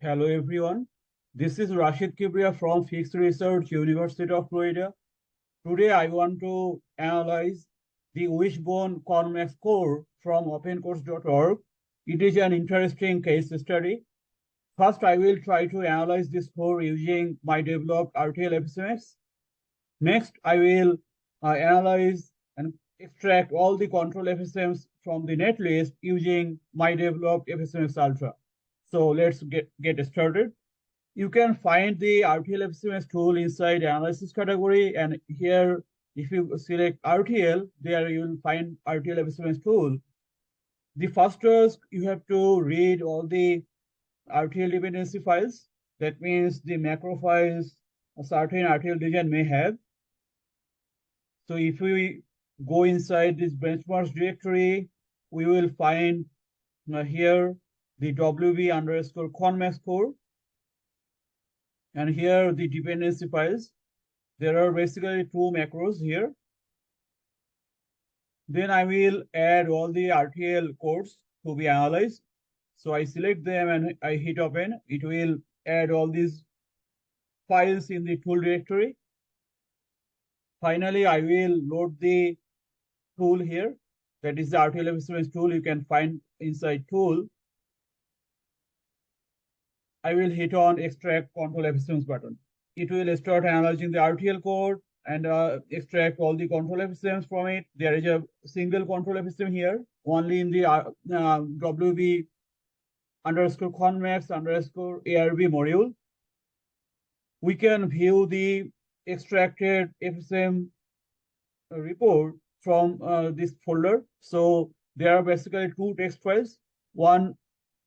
Hello everyone. This is Rashid Kibria from Fixed Research, University of Florida. Today I want to analyze the Wishbone CONMAX core from opencourse.org. It is an interesting case study. First, I will try to analyze this core using my developed RTL-FSMx. Next, I will analyze and extract all the control FSMs from the netlist using my developed FSMx-Ultra. So let's get started. You can find the RTL-FSMx tool inside analysis category, and here if you select RTL, there you will find RTL-FSMx tool. The first task, you have to read all the RTL dependency files. That means the macro files a certain RTL region may have. So if we go inside this benchmarks directory, we will find here the WB underscore CONMAX core. And here the dependency files. There are basically two macros here. Then I will add all the RTL codes to be analyzed. So I select them and I hit open. It will add all these files in the tool directory. Finally, I will load the tool here. That is the RTL-FSMx tool. You can find inside tool. I will hit on extract control FSMs button. It will start analyzing the RTL code and extract all the control FSMs from it. There is a single control FSM here, only in the WB underscore CONMAX underscore ARB module. We can view the extracted FSM report from this folder. So there are basically two text files. One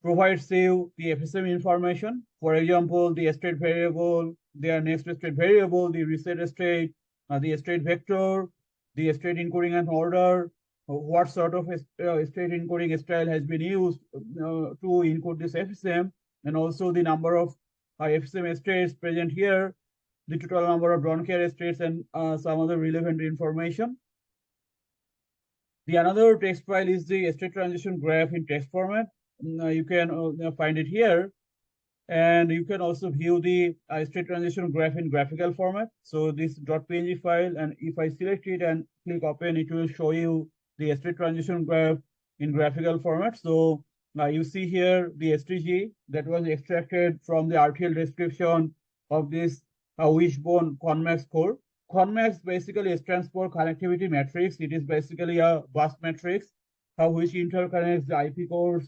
provides you the FSM information. For example, the state variable, their next state variable, the reset state, the state vector, the state encoding and order, what sort of state encoding style has been used to encode this FSM, and also the number of FSM states present here, the total number of don't care states, and some other relevant information. The another text file is the state transition graph in text format. You can find it here, and you can also view the state transition graph in graphical format. So this .png file, and if I select it and click open, it will show you the state transition graph in graphical format. So you see here the STG that was extracted from the RTL description of this Wishbone CONMAX core. CONMAX basically stands for Connectivity Matrix. It is basically a bus matrix which interconnects the IP cores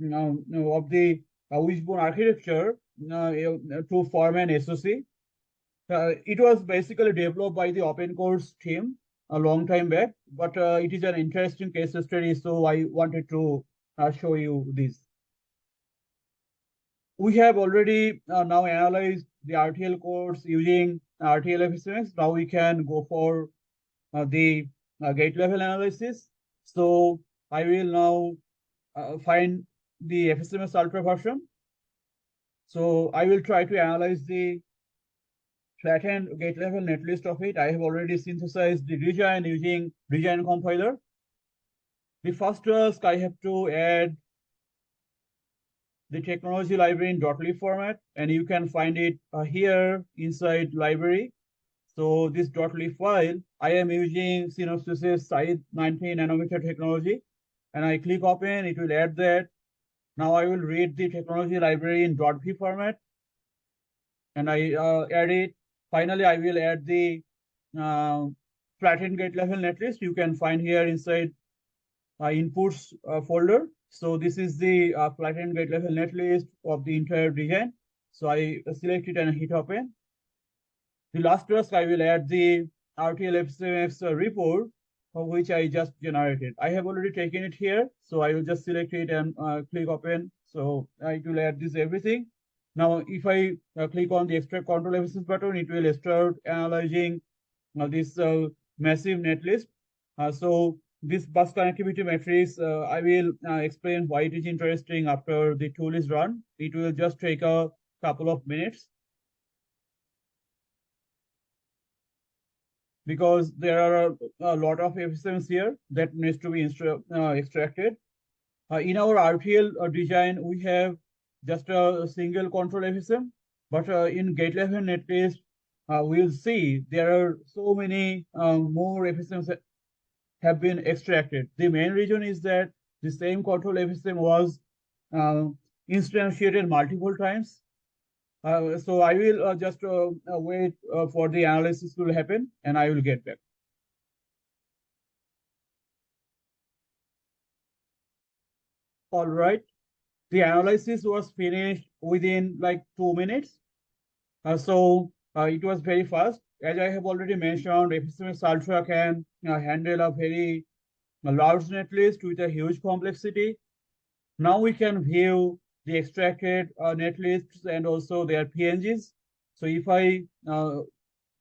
of the Wishbone architecture to form an SoC. It was basically developed by the opencourse team a long time back, but it is an interesting case study, so I wanted to show you this. We have already now analyzed the RTL cores using RTL-FSMx. Now we can go for the gate level analysis. So I will now find the FSMx-Ultra version. So I will try to analyze the flattened gate level netlist of it. I have already synthesized the design using design compiler. The first task, I have to add the technology library in .lib format, and you can find it here inside library. So this .lib file, I am using Synopsys size 19 nanometer technology, and I click open, it will add that. Now I will read the technology library in .v format, and I add it. Finally, I will add the flattened gate level netlist. You can find here inside inputs folder. So this is the flattened gate level netlist of the entire design. So I select it and hit open. The last task, I will add the RTL-FSMx report, which I just generated. I have already taken it here, so I will just select it and click open. So it will add this everything. Now, if I click on the extract control FSMs button, it will start analyzing this massive netlist. So this bus connectivity matrix, I will explain why it is interesting after the tool is run. It will just take a couple of minutes, because there are a lot of FSMs here that needs to be extracted. In our RTL design, we have just a single control FSM. But in gate level netlist, we'll see there are so many more FSMs that have been extracted. The main reason is that the same control FSM was instantiated multiple times. So I will just wait for the analysis to happen, and I will get back. All right. The analysis was finished within like 2 minutes. So it was very fast. As I have already mentioned, FSMx-Ultra can handle a very large netlist with a huge complexity. Now we can view the extracted netlists and also their PNGs. So if I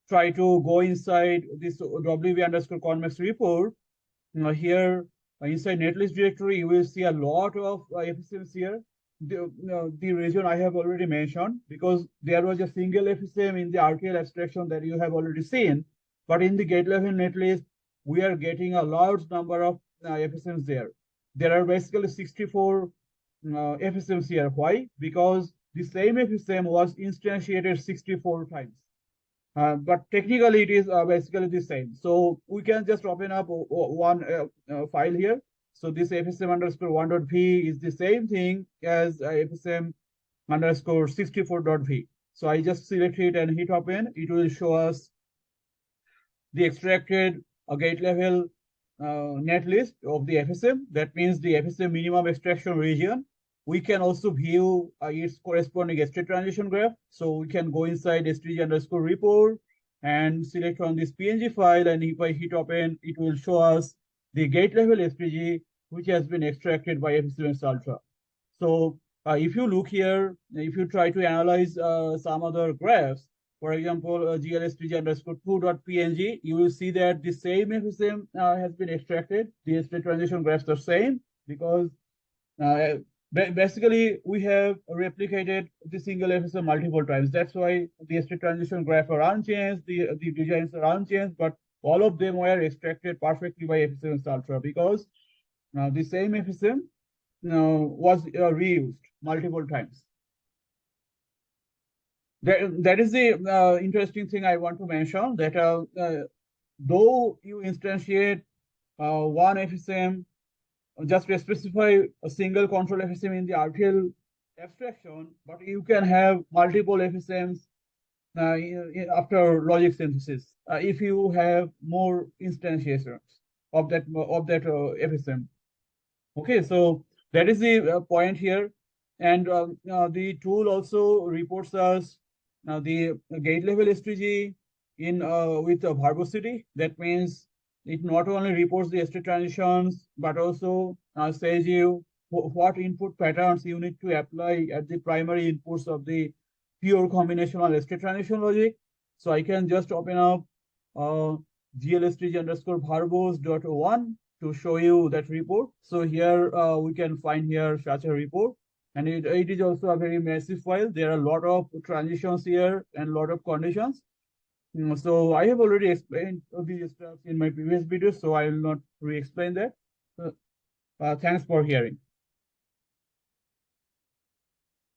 try to go inside this WB_CONMAX report, here inside netlist directory, you will see a lot of FSMs here. The reason I have already mentioned, because there was a single FSM in the RTL abstraction that you have already seen, but in the gate level netlist, we are getting a large number of FSMs there. There are basically 64 FSMs here. Why? Because the same FSM was instantiated 64 times. But technically, it is basically the same. So we can just open up one file here. So this FSM_1.v is the same thing as FSM_64.v. So I just select it and hit open. It will show us the extracted gate level netlist of the FSM. That means the FSM minimum extraction region. We can also view its corresponding state transition graph. So we can go inside stg_report and select on this PNG file. And if I hit open, it will show us the gate level STG, which has been extracted by FSMx-Ultra. So if you look here, if you try to analyze some other graphs, for example, glstg_2.png, you will see that the same FSM has been extracted. The state transition graphs are same because basically we have replicated the single FSM multiple times. That's why the state transition graph are unchanged, the designs are unchanged, but all of them were extracted perfectly by FSMx-Ultra because the same FSM was reused multiple times. That is the interesting thing I want to mention, that though you instantiate one FSM, just to specify a single control FSM in the RTL abstraction, but you can have multiple FSMs after logic synthesis if you have more instantiations of that FSM. Okay, so that is the point here, and the tool also reports us the gate level STG in with verbosity. That means it not only reports the state transitions, but also says you what input patterns you need to apply at the primary inputs of the pure combinational state transition logic. So I can just open up glstg_verbos.1 to show you that report. So here we can find here such a report, and it is also a very massive file. There are a lot of transitions here and a lot of conditions. So I have already explained these stuff in my previous videos, so I will not re-explain that. Thanks for hearing.